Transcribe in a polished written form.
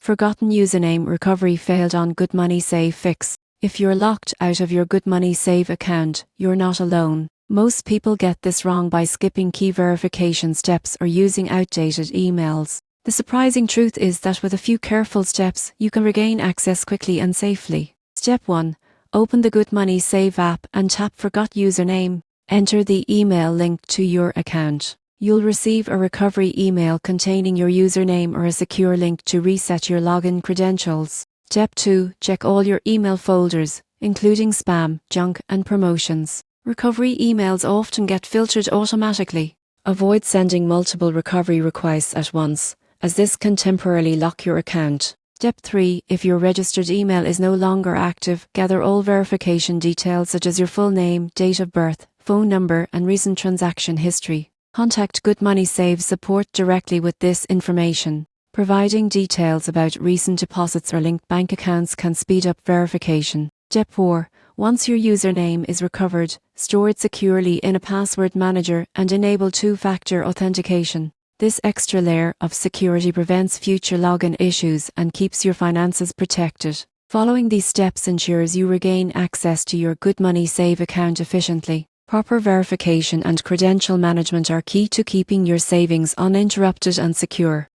Forgotten username recovery failed on Good Money Save fix. If you're locked out of your Good Money Save account, you're not alone. Most people get this wrong by skipping key verification steps or using outdated emails. The surprising truth is that with a few careful steps, you can regain access quickly and safely. Step 1. Open the Good Money Save app and tap Forgot Username. Enter the email linked to your account. You'll receive a recovery email containing your username or a secure link to reset your login credentials. Step 2. Check all your email folders, including spam, junk, and promotions. Recovery emails often get filtered automatically. Avoid sending multiple recovery requests at once, as this can temporarily lock your account. Step 3. If your registered email is no longer active, gather all verification details such as your full name, date of birth, phone number, and recent transaction history. Contact Good Money Save support directly with this information. Providing details about recent deposits or linked bank accounts can speed up verification. Step 4. Once your username is recovered, store it securely in a password manager and enable two-factor authentication. This extra layer of security prevents future login issues and keeps your finances protected. Following these steps ensures you regain access to your Good Money Save account efficiently. Proper verification and credential management are key to keeping your savings uninterrupted and secure.